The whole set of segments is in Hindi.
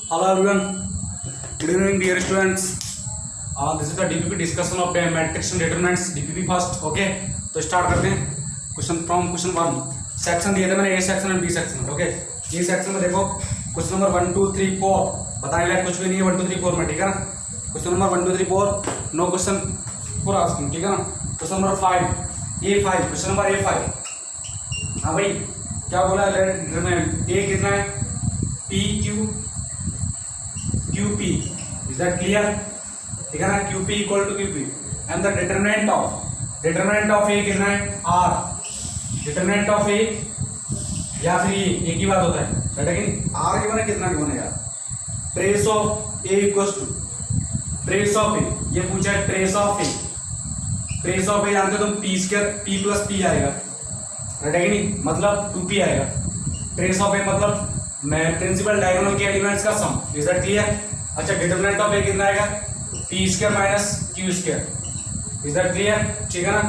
Hello everyone. Good evening, dear students. This is the DPP discussion of matrix and determinants. DPP first. Okay. तो स्टार्ट करते हैं. क्वेश्चन 1. सेक्शन दिए थे मैंने, A section and B section. Okay. ये सेक्शन में देखो क्वेश्चन नंबर 1 2 3 4 बताने लायक कुछ भी नहीं है. 1 2 3 4 में, ठीक है ना. Question number 1 2 3 4 no question for asking, ठीक है ना. Question number 5 A5. Question number A5. हाँ भाई, क्या बोला है? ए कितना है? P Q QP. Is that clear? ठीक है ना. QP equal to QP and the determinant of A कितना है? R. determinant of A या फिर ये एक ही बात होता है, लेकिन R के बने कितना के बने यार? trace of A equals to trace of A. ये पूछा है trace of A. trace of A जानते हो तुम, P square P plus P आएगा, है कि नहीं? मतलब 2P आएगा. trace of A मतलब प्रिंसिपल डायगोनल के एलिमेंट्स का सम. Is that clear? अच्छा, डिटरमिनेंट ऑफ ए कितना आएगा? P square minus Q square. Is that clear? ठीक है ना.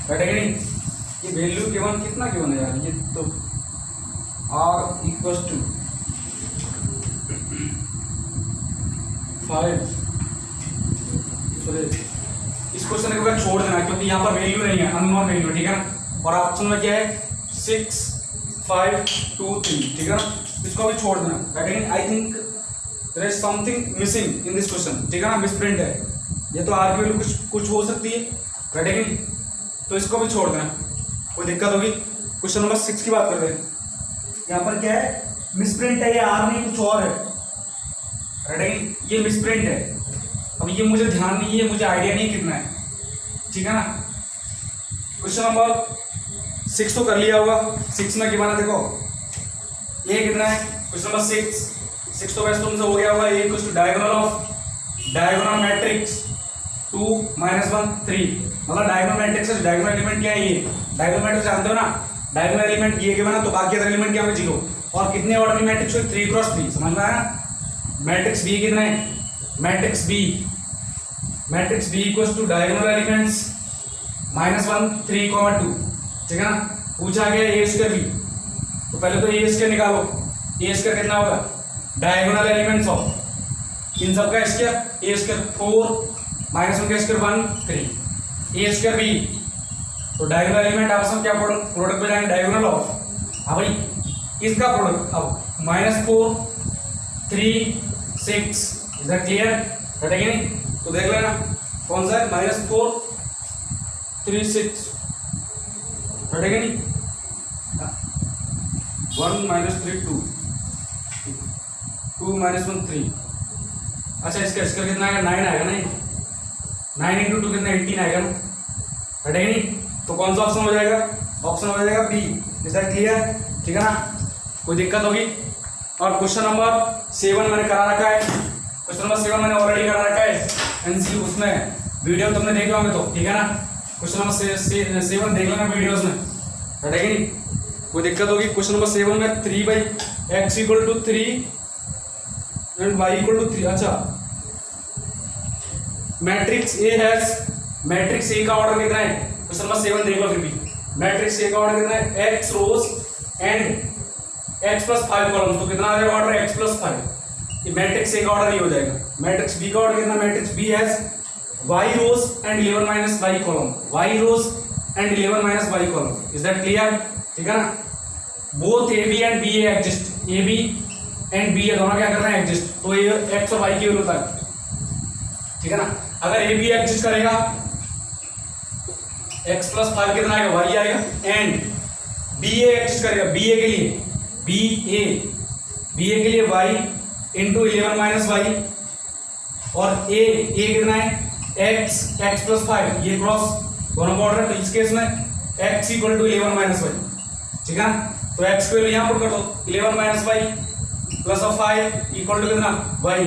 बैठे कि नहीं? ये वैल्यू गिवन कितना गिवन है यार? ये तो आर इक्वल्स टू 5. इस क्वेश्चन को छोड़ देना क्योंकि यहाँ पर वैल्यू नहीं है, अननोन वैल्यू, ठीक है ना. और ऑप्शन में क्या है? 6 5 2 3, ठीक है ना. इसको भी छोड़ देना. I think there is something missing in this question, ठीक है ना. मिसप्रिंट है ये तो. आर की वैल्यू कुछ हो सकती है, राइट? तो इसको भी छोड़ देना, कोई दिक्कत होगी. क्वेश्चन नंबर 6 की बात करते हैं. यहाँ पर क्या है? मिसप्रिंट है, ये आर नहीं कुछ और है, राइट? ये मिसप्रिंट है. अब ये मुझे ध्यान नहीं है, मुझे आइडिया नहीं कितना है, ठीक है ना. क्वेश्चन नंबर 6 तो कर लिया होगा. 6 में क्या देखो, ये कितना है? क्वेश्चन नंबर 6 तो वैसे तुमसे हो गया होगा. ये इक्वल्स टू डायगोनल मैट्रिक्स 2 -1 3. मतलब डायगोनल मैट्रिक्स है. डायगोनल एलिमेंट क्या है? ये डायगोनल मैट्रिक्स जानते हो ना. डायगोनल एलिमेंट ये के बना तो बाकी अदर एलिमेंट क्या होगा? 0. और कितने ऑर्डर की मैट्रिक्स हुई? 3 क्रॉस 3. समझ में आया? मैट्रिक्स बी कितना है? Matrix B equals to diagonal elements -1 3, 2, ठीक है ना. पूछा गया ए स्क्वायर बी, तो पहले तो ए स्क्वायर निकालो. ए स्क्वायर कितना होगा? डायगोनल एलिमेंट्स ऑफ इन सब का स्क्वायर. ए स्क्वायर 4 -1 का स्क्वायर 1 3. ए स्क्वायर बी, तो डायगोनल एलिमेंट आपस में क्या प्रोडक्ट में जाएंगे? Diagonal of. हाँ भाई, इसका प्रोडक्ट अब -4 3 6. Is that clear? है कि नहीं? तो देख लेना कौन सा है. -4 3 6, है कि नहीं? 1 -3 2 2 -1 3. अच्छा, इसका कितना आएगा? 9 आएगा. नहीं, 9 × 2 कितना? 18 आएगा ना, है कि नहीं? तो कौन सा ऑप्शन हो जाएगा? ऑप्शन हो जाएगा बी. Is that clear? ठीक है ना. कोई दिक्कत होगी? और क्वेश्चन नंबर 7 मैंने करा रखा है. क्वेश्चन नंबर 7 मैंने ऑलरेडी करा रखा है एनसी. उसमें वीडियो तुमने देखे होंगे तो, ठीक है ना. क्वेश्चन नंबर 7 देख लेना वीडियोस में, है कि नहीं? कोई दिक्कत होगी? क्वेश्चन नंबर 7 में 3/x = 3 and y = 3. अच्छा, matrix A has, matrix A का ऑर्डर कितना है? क्वेश्चन नंबर 7 देख लो फिर भी. मैट्रिक्स ए का ऑर्डर कितना है? x rows and x + 5 column. तो कितना आ जाएगा ऑर्डर? x + 5. ये मैट्रिक्स ए का ऑर्डर ये हो जाएगा. मैट्रिक्स बी का ऑर्डर कितना? Matrix B has y rows and 11 - y column. y rows and 11 - y column. Is that clear? ठीक है ना. Both A B and B A exist. A B and B A दोनों क्या कर रहे हैं? एग्जिस्ट. तो ये एक्स और वाई की वैल्यू तक, ठीक है ना. अगर ए बी एग्जिस्ट करेगा, x + 5 कितना आएगा? y आएगा. एंड बी ए एग्जिस्ट करेगा, बी ए के लिए y × 11 - y. और ए कितना है? x + 5. ये क्रॉस दोनों का ऑर्डर है, तो इस केस में x = 11 - y, ठीक है ना. तो x को यहाँ पुट कर दो. 11 - y + 5 = कितना? y.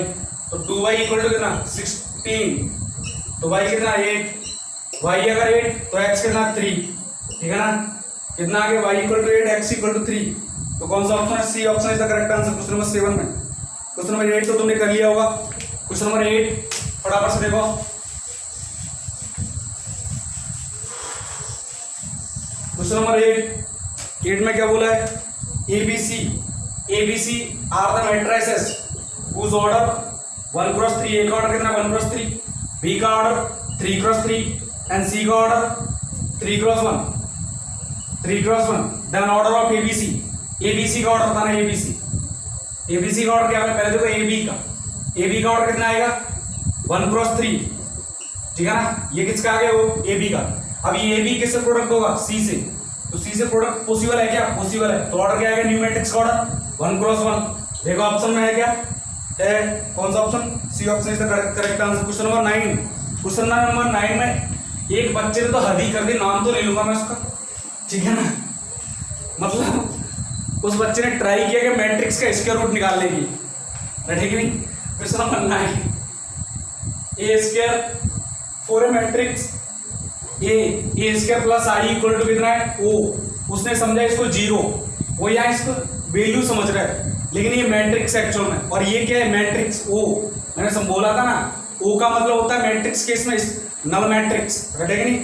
तो 2y = कितना? 16. तो y कितना? 8. y अगर 8 तो x कितना? 3, ठीक है ना. कितना आगे? y = 8 x = 3. तो कौन सा ऑप्शन है? C option is the correct answer. Question number 7 में. क्वेश्चन नंबर 8 तो तुमने कर लिया होगा. क्वेश्चन नंबर 8 फटाफट से देखो. क्वेश्चन नंबर 8 में क्या बोला है? ABC are the matrices whose order 1 cross 3, A का ऑर्डर कितना 1 क्रॉस 3, बी का ऑर्डर 3 क्रॉस 3 एंड सी का order 3 cross 1, then order of ABC, ABC का ऑर्डर बताना, एबीसी का ऑर्डर क्या है, पहले देखो एबी का ऑर्डर कितना आएगा 1 क्रॉस 3, ठीक है ना, ये किसका आ गया वो एबी का। अब ये एबी किससे प्रोडक्ट होगा सी से, तो सी से प्रोडक्ट पॉसिबल है क्या, पॉसिबल है, तो ऑर्डर क्या आएगा न्यू मैट्रिक्स का ऑर्डर 1 क्रॉस 1। देखो ऑप्शन में है क्या है, कौन सा option, C option is the correct answer. Question number 9, question number 9 में एक बच्चे ने तो हद ही कर दी, नाम तो ले लूंगा मैं उसका, ठीक है ना, मतलब उस बच्चे ने ट्राई किया कि मैट्रिक्स का स्क्वायर रूट निकालने की, ठीक है नहीं। Question number 9, A square for A matrix A square plus I equal to कितना है ओ, उसने समझा इसको 0, वो यहाँ इसको वैल्यू समझ रहा है, लेकिन ये मैट्रिक्स एक्चुअल में, और ये क्या है मैट्रिक्स ओ, मैंने सब बोला था ना, ओ का मतलब होता है मैट्रिक्स केस में नल मैट्रिक्स, रटेगा नहीं।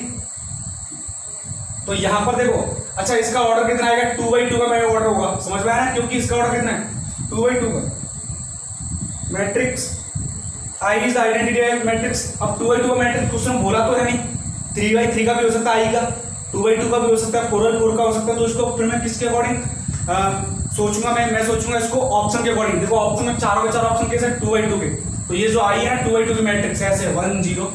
तो यहां पर देखो, अच्छा इसका ऑर्डर कितना आएगा 2/2 का मैं ऑर्डर होगा, समझ में आया ना, क्योंकि इसका ऑर्डर कितना है 2/2 का matrix, I is the identity of matrix. अब 2/2 का मैट्रिक्स क्वेश्चन बोला तो है नहीं, 3/3 का भी हो सकता है आई का, 2/2 का भी हो सकता है, 4/4 का हो सकता है, तो इसको फिर मैं किसके अकॉर्डिंग सोचूंगा, मैं सोचूंगा इसको ऑप्शन के अकॉर्डिंग। देखो ऑप्शन में चारों के चार ऑप्शन कैसे 2/2 के, तो ये जो आई है 2/2 की मैट्रिक्स ऐसे 1 0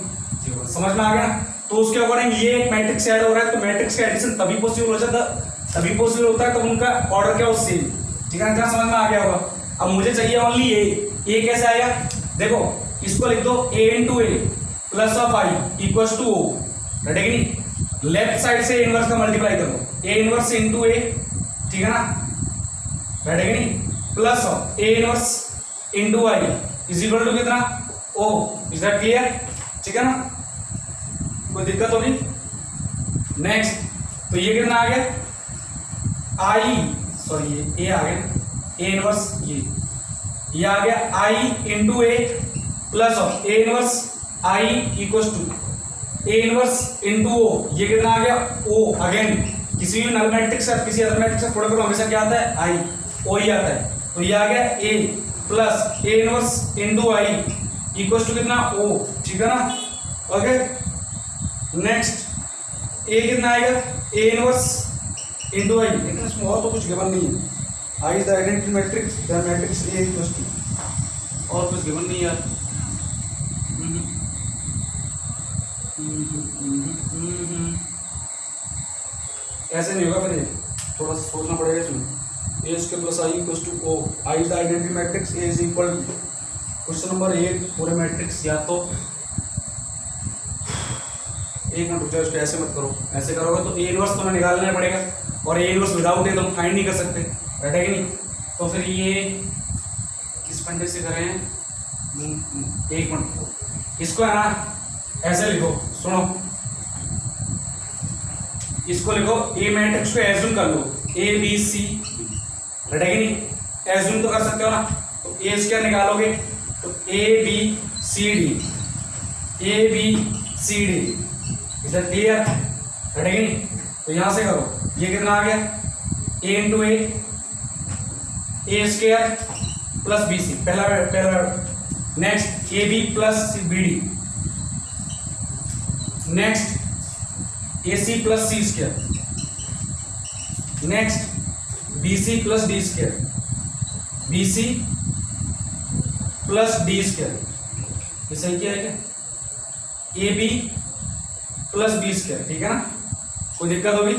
0, समझ में आ गया। तो उसके अकॉर्डिंग ये एक मैट्रिक्स ऐड हो रहा है, तो मैट्रिक्स का एडिशन तभी पॉसिबल हो जाता, तभी पॉसिबल होता है, तो उनका ऑर्डर क्या हो सेम, ठीक है, क्या समझ में आ गया होगा। अब मुझे चाहिए ओनली ए कैसे आएगा, देखो इसको लिख दो a into A plus of I equal to O, रटेगा नहीं, लेफ्ट साइड से इनवर्स का मल्टीप्लाई करो, ए इनवर्स इंटू ए, ठीक है ना, बैठेगा नहीं, plus of A inverse into I is equal to कितना ओ, इज दैट क्लियर, ठीक है ना, कोई दिक्कत होगी। नेक्स्ट, तो ये कितना आ गया आई, सॉरी ये ए आ गया, ए इनवर्स ये आ गया I into A plus of A inverse I equal to A inverse into O, ये कितना आ गया ओ, अगेन किसी भी नल मैट्रिक्स या किसी अदर मैट्रिक्स का प्रोडक्ट करो हमेशा क्या आता है आई, ओ ही आता है, तो ये आ गया A plus A inverse into I equal to कितना ओ, ठीक है ना, ओके। नेक्स्ट ए कितना आएगा ए इनवर्स इंटू आई, लेकिन इसमें और तो कुछ गिवन नहीं है, I is the identity matrix, the matrix A equal to, और कुछ गिवन नहीं यार, ऐसे नहीं होगा, फिर थोड़ा सा सोचना पड़ेगा इसमें। A square plus I equal to O, I is the identity matrix, A is equal to, question number 8 पूरे मैट्रिक्स, या तो एक मिनट रुक जाओ, इसको ऐसे मत करो, ऐसे करोगे तो ए इनवर्स तुम्हें निकालना पड़ेगा, और ए इनवर्स विदाउट ए तुम फाइंड नहीं कर सकते, बैठे कि नहीं, तो फिर ये किस फंडे से करें, एक मिनट, इसको है ना ऐसे लिखो, सुनो, इसको लिखो ए मैट्रिक्स को एज्यूम कर लो, ए बी सी, रटेगा नहीं, एज्यूम तो कर सकते हो ना, तो ए स्क्वायर निकालोगे तो A B C D, A B C D, इधर क्लियर, रटेगा नहीं, तो यहां से करो, ये कितना आ गया ए इंटू ए स्क्वायर प्लस बी सी, पहला, next A B plus B D, next A C plus C square, next B C plus D square, B C plus D square, ये सही क्या है क्या, A B plus B square, ठीक है ना, कोई दिक्कत होगी,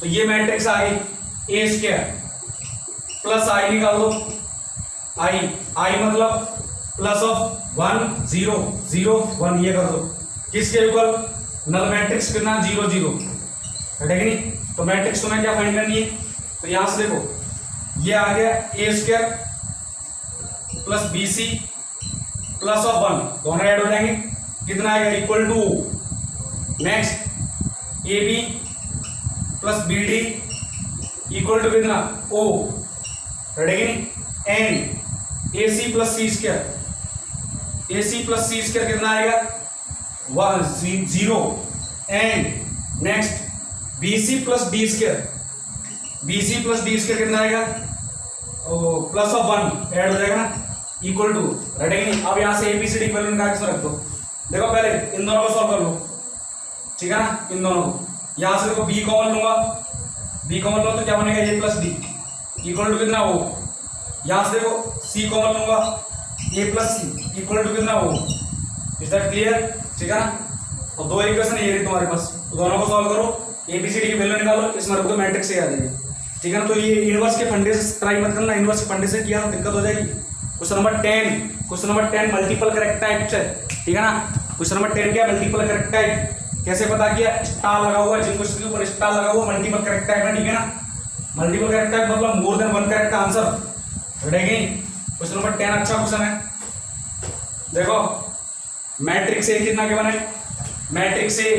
तो ये मैट्रिक्स आ गई ए स्क्वायर प्लस आई निकाल दो, आई मतलब प्लस ऑफ 1 0 0 1, ये कर दो, किसके इक्वल, नल मैट्रिक्स कितना 0 0, ठीक है नहीं, तो मैट्रिक्स तुम्हें क्या फाइंड करनी है, तो यहां से देखो ये आ गया A square plus B C plus of 1, दोनों ऐड हो जाएंगे, कितना आएगा equal to, next A B plus B D equal to कितना ओ, ठीक है नहीं, and A C plus C square, A C plus C square कितना आएगा 0, and next B C plus D square, B C plus D square कितना आएगा प्लस ऑफ 1 ऐड हो जाएगा ना, इक्वल टू, राइट है कि नहीं। अब यहाँ से एबीसीडी वैल्यू निकाल के रख दो। देखो पहले इन दोनों को सॉल्व कर लो, ठीक है ना, इन दोनों को। यहाँ से देखो बी कॉमन लूंगा, बी कॉमन लो तो क्या बनेगा ए प्लस डी इक्वल टू कितना हो। यहाँ से देखो सी कॉमन लूंगा, ए प्लस सी इक्वल टू कितना हो। इज दैट क्लियर, ठीक है ना। और दो इक्वेशन ये रही तुम्हारे पास, तो दोनों को सॉल्व करो, एबीसीडी की वैल्यू निकालो, इसमें रख दो, मैट्रिक्स से आ जाएगी, ठीक है ना। तो ये इनवर्स के फंडे से ट्राई मत करना, इनवर्स के फंडे से किया तो दिक्कत हो जाएगी। Question number 10 multiple correct type है, ठीक है ना। क्वेश्चन नंबर 10 क्या, मल्टीपल करेक्ट टाइप। कैसे पता किया, स्टार लगा हुआ है, जिन क्वेश्चन के ऊपर स्टार लगा हुआ मल्टीपल करेक्ट टाइप है, ठीक है ना। मल्टीपल करेक्ट टाइप मतलब more than one correct answer, रहेगी। क्वेश्चन नंबर 10 अच्छा क्वेश्चन है। देखो मैट्रिक्स ए कितना क्या बने, matrix A,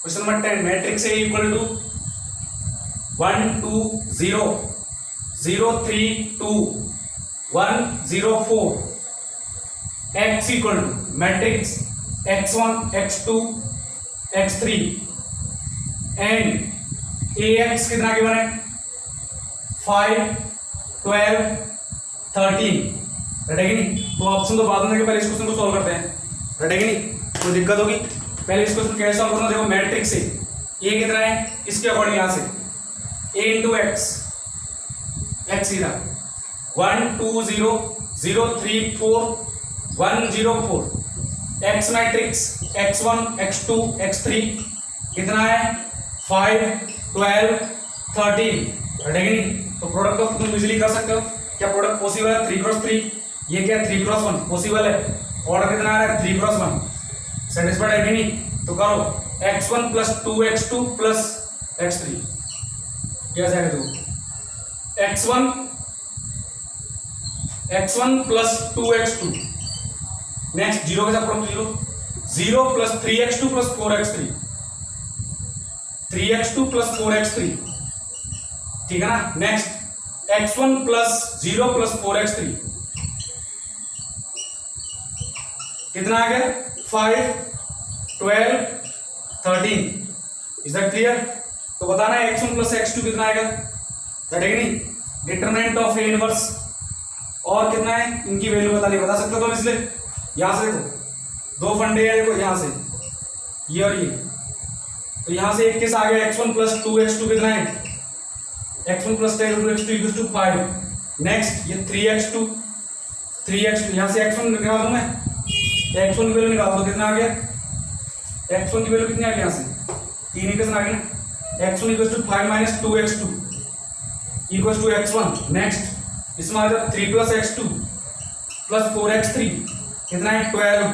question number 10 matrix A equal to 1 2 0 0 3 2 1 0 4 x equal to matrix x1 x2 x3 and ax कितना गिवन है 5 12 13, राइट है कि नहीं। तो ऑप्शन तो बाद में देंगे, पहले इस क्वेश्चन को सॉल्व करते हैं, राइट है कि नहीं। कोई दिक्कत होगी, पहले इस क्वेश्चन कैसे सॉल्व करना। देखो मैट्रिक्स से ए कितना है, इसके अकॉर्डिंग यहां से a इंटू एक्स, एक्स सीधा 1 2 0 0 3 4 1 0 4 x matrix x1 x2 x3 कितना है 5 12 13, राइट है कि नहीं। तो प्रोडक्ट ऑफ तुम इजीली कर सकते हो। क्या प्रोडक्ट पॉसिबल है 3 क्रॉस 3, ये क्या 3 क्रॉस 1 पॉसिबल है। ऑर्डर कितना आ रहा है 3 क्रॉस 1, सेटिस्फाइड है कि नहीं। तो करो x1 plus 2x2 plus x3 क्या जाएगा, देखो x1 plus 2x2, next zero के साथ product 0 plus 3x2 plus 4x3, 3x2 plus 4x3, ठीक है ना। Next x1 plus 0 plus 4x3 कितना आ गया 5 12 13, इज दैट क्लियर। तो बताना है x1 प्लस x2 कितना आएगा, दैट है कि नहीं। डिटरमिनेंट ऑफ ए इनवर्स और कितना है, इनकी वैल्यू बता सकते हो तो इसलिए यहां से देखो दो फंडे है, देखो यहां से ये और ये, तो यहां से एक केस आ गया x1 प्लस 2x2 कितना है x1 plus 2x2 equals to 5। Next ये 3x2 यहां से x1 निकाल दूं मैं, x1 की वैल्यू निकाल दो, कितना आ गया x1 की वैल्यू कितनी आ गई, यहां से 3 इक्वेशन आ गई ना। x1 equals to 5 minus 2x2 equals to x1। Next इसमें आ जाता 3 प्लस x2 प्लस 4x3 कितना है 12,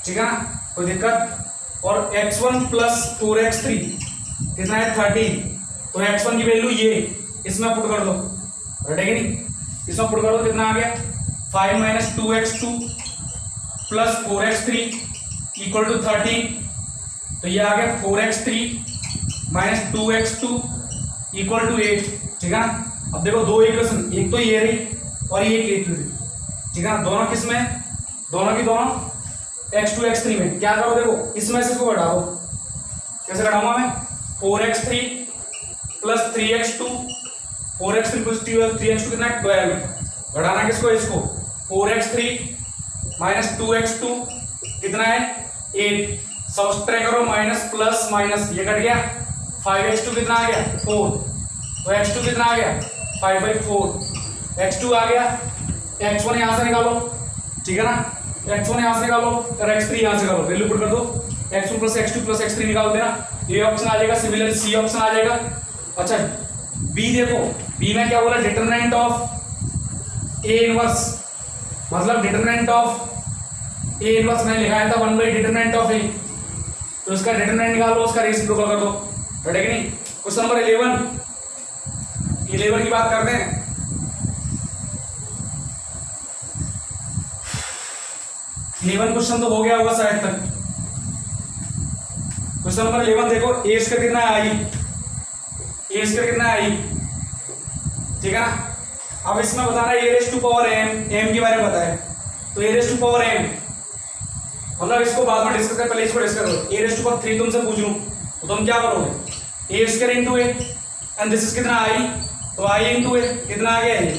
ठीक है ना, कोई दिक्कत। और x1 प्लस 4x3 कितना है 13, तो x1 की वैल्यू ये इसमें पुट कर दो, राइट है कि नहीं। इसमें पुट कर दो, कितना आ गया 5 minus 2x2 plus 4x3 equal to 13, तो ये आ गया 4x3 minus 2x2 equal to 8, ठीक है ना। अब देखो दो इक्वेशन, एक तो ये रही और ये एक रही, ठीक है ना। दोनों किस में, दोनों की दोनों x2 x3 में। क्या करो, देखो इसमें से इसको घटा दो, कैसे घटाऊंगा मैं 4x3 plus 3x2 4x3 plus 3x2 कितना है 12, घटाना किसको, इसको 4x3 माइनस 2x2 कितना है 8, सब्ट्रैक्ट करो, माइनस प्लस माइनस ये कट गया, 5x2 कितना आ गया 4, तो x2 कितना आ गया 5/4, x2 आ गया, x1 यहां से निकालो, ठीक है ना, x1 यहां से निकालो और x3 यहां से निकालो, वैल्यू पुट कर दो, x1 plus x2 plus x3 निकाल देना, ये ऑप्शन आ जाएगा। सिमिलर सी ऑप्शन आ जाएगा। अच्छा बी देखो, बी में क्या बोला, डिटरमिनेंट ऑफ ए इनवर्स, मतलब डिटरमिनेंट ऑफ ए इनवर्स मैंने लिखाया था 1 बाई डिटरमिनेंट ऑफ ए, तो इसका डिटरमिनेंट निकालो, उसका रेसिप्रोकल कर दो, राइट है कि नहीं। क्वेश्चन नंबर 11 की बात करते हैं। क्वेश्चन तो हो गया होगा शायद तक। क्वेश्चन नंबर 11 देखो, ए स्क्वायर कितना है आई, ए स्क्वायर कितना है आई, ठीक है ना। अब इसमें बताना है a raise to power m, m के बारे में बताया, तो a raise to power m मतलब इसको बाद में डिस्कस कर, पहले इसको डिस्कस करो। ए रेज़ टू पावर 3 तुमसे पूछ लूं तो तुम क्या करोगे, a square into a and this is कितना आई, तो आई इंटू ए कितना आ गया ये,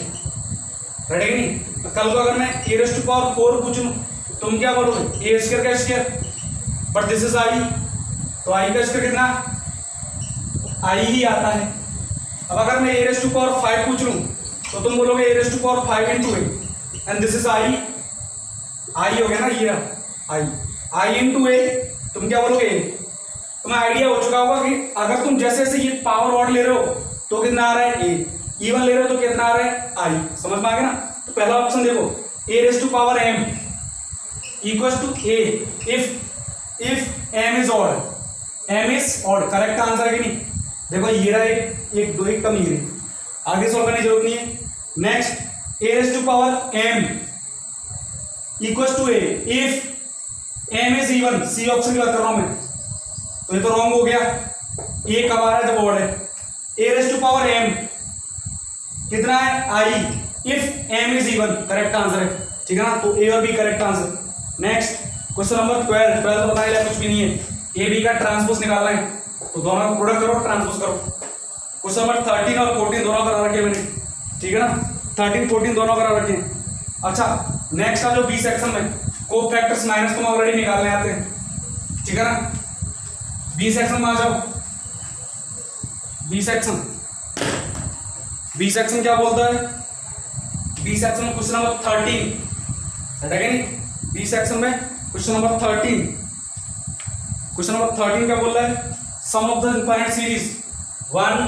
राइट है कि नहीं। कल को अगर मैं a रेज़ टू पावर 4 पूछ लूं तुम क्या बोलोगे, a स्क्वायर का square, but this is i, तो i का स्क्वायर कितना, i ही आता है। अब अगर मैं a रेज़ टू पावर 5 पूछ लूं तो तुम बोलोगे a raise to power 5 into a, and this is i हो गया ना, ये i into a, तुम क्या बोलोगे, तुम्हें आइडिया हो चुका होगा कि अगर तुम जैसे जैसे ये पावर ऑड ले रहे हो तो कितना आ रहा है a, इवन ले रहे हो तो कितना आ रहा है i, समझ में आ गया ना। तो पहला ऑप्शन देखो, a raise to power m equals to a if m is odd, m is odd, correct answer है कि नहीं। देखो ये रहा एक दो एक कम ही है, आगे सॉल्व करने की जरूरत नहीं है। Next a raise to power m equals to a if m is even, C option की बात कर रहा हूं मैं, तो ये तो रॉन्ग हो गया, a कब आ रहा है जब ऑड है। a raise to power m कितना है i if m is even, correct answer है, ठीक है ना, तो a और b correct answer. Next question number 12 तो बता दिया, कुछ भी नहीं है, a b का ट्रांसपोज निकालना है तो दोनों का प्रोडक्ट करो, ट्रांसपोज करो। क्वेश्चन नंबर 13 और 14 दोनों करा रखे मैंने, ठीक है ना, 13 14 दोनों करा रखे हैं। अच्छा नेक्स्ट आ जो बी सेक्शन में कोफैक्टर्स माइनस तुम ऑलरेडी निकालने आते हैं, ठीक है ना। बी सेक्शन में आ जाओ, बी सेक्शन क्या बोलता है, बी सेक्शन में क्वेश्चन नंबर 13 हटेगा नहीं, बी सेक्शन में क्वेश्चन नंबर 13 क्या बोल रहा है, sum of the infinite series 1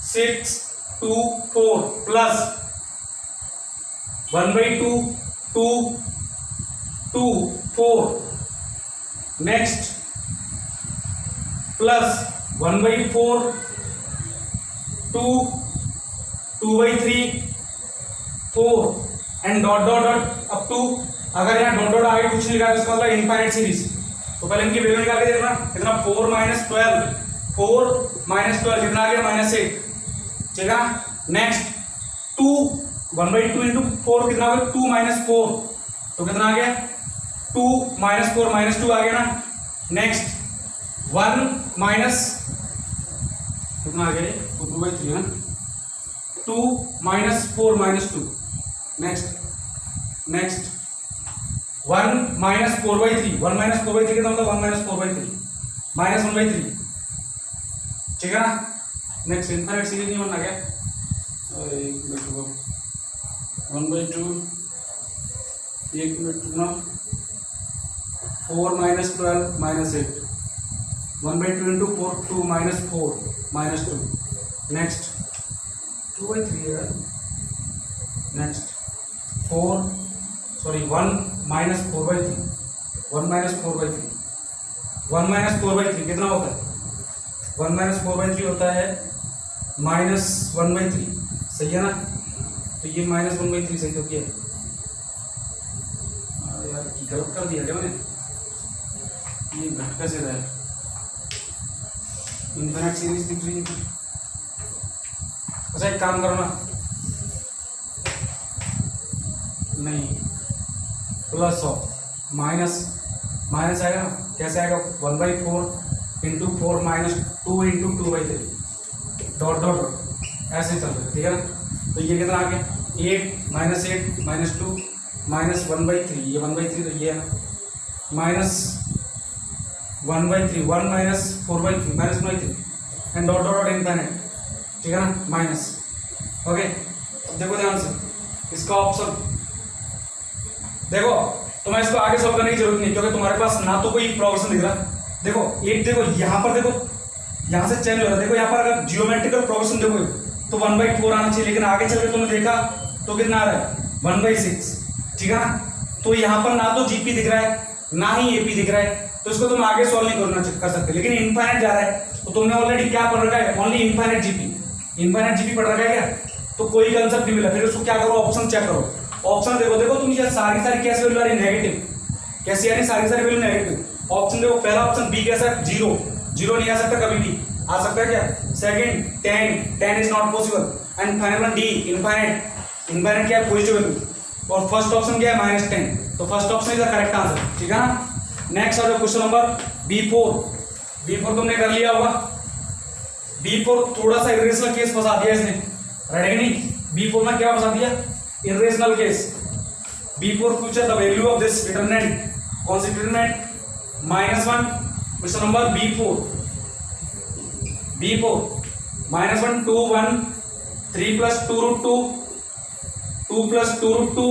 6 2 4 plus 1/2 2 2 4, next plus 1/4 2 2/3 4 and dot dot dot up to, अगर यहाँ डॉट डॉट आगे कुछ नहीं लिखा है तो इसका मतलब इनफाइनाइट सीरीज, तो पहले इनकी वैल्यू निकाल के देखना कितना, 4 - 12 कितना आ गया -8, ठीक है। नेक्स्ट 2 1/2 इंटू 4 कितना हो गया, 2 - 4 तो कितना आ गया, 2 - 4 -2 आ गया ना। नेक्स्ट 1 माइनस कितना आ गया, 2/3 है ना, 2 - 4 -2, नेक्स्ट 1 - 4/3, 1 - 4/3 कितना होता है, 1 - 4/3 -1/3, ठीक है ना। नेक्स्ट इनफाइनाइट सीरीज नहीं बनना क्या, 1/2 1 मिनट ना, 4 - 12 -8, 1/2 इंटू 4 2 - 4 -2, नेक्स्ट 2/3 है, नेक्स्ट 1 - 4/3, 1 - 4/3 कितना होता है, 1 - 4/3 होता है -1/3, सही है ना, तो ये -1/3 सही तो किया यार, गलत कर दिया क्या मैंने, ये घटका से रहा है, इनफाइनाइट सीरीज दिख रही है। अच्छा एक काम करो ना, नहीं प्लस ऑफ माइनस आएगा ना, कैसे आएगा, 1/4 into 4 - 2 into 2/3 dot dot dot ऐसे चल रहा है, ठीक है ना। तो ये कितना आ गया, 8 - 8 -2 -1/3, ये 1/3 तो ये है ना, -1/3 1 - 4/3 -1/3 and dot dot dot infinite, ठीक है ना, माइनस। ओके अब देखो ध्यान से इसका ऑप्शन देखो, तुम्हें इसको आगे सॉल्व करने की जरूरत नहीं, क्योंकि तुम्हारे पास ना तो कोई प्रोग्रेशन दिख रहा, देखो एक देखो यहाँ पर, देखो यहाँ से चेंज हो रहा है, देखो यहाँ पर अगर जियोमेट्रिकल प्रोग्रेशन देखो तो 1/4 आना चाहिए, लेकिन आगे चल के तुमने देखा तो कितना आ रहा है, 1/6, ठीक है ना। तो यहाँ पर ना तो जीपी दिख रहा है ना ही एपी दिख रहा है, तो इसको तुम आगे सॉल्व नहीं कर सकते, लेकिन इनफाइनाइट जा रहा है, तो तुमने ऑलरेडी क्या पढ़ रखा है, ओनली इनफाइनाइट जीपी पढ़ रखा है क्या, तो कोई कंसेप्ट नहीं मिला, फिर उसको क्या करो, ऑप्शन चेक करो, ऑप्शन देखो तुम ये सारी कैसे वैल्यू आ रही, नेगेटिव, कैसी आ रही सारी वैल्यू नेगेटिव। ऑप्शन देखो, पहला ऑप्शन बी कैसा है, 0 नहीं आ सकता, कभी भी आ सकता है क्या। Second 10 is not possible, and final one D infinite क्या है, पॉजिटिव वैल्यू, और फर्स्ट ऑप्शन क्या है, -10, तो first option is the correct answer, ठीक है ना। नेक्स्ट आ क्वेश्चन नंबर B4 तुमने कर लिया होगा। B4 थोड़ा सा इरेशनल केस फंसा दिया इसने, राइट है नहीं, B4 में क्या फंसा दिया, irrational case. B4 future the value of this determinant, कौन सी डिटरमिनेंट, -1, क्वेश्चन नंबर B4 -1 2 1 3 + 2 √2 2 + 2 √2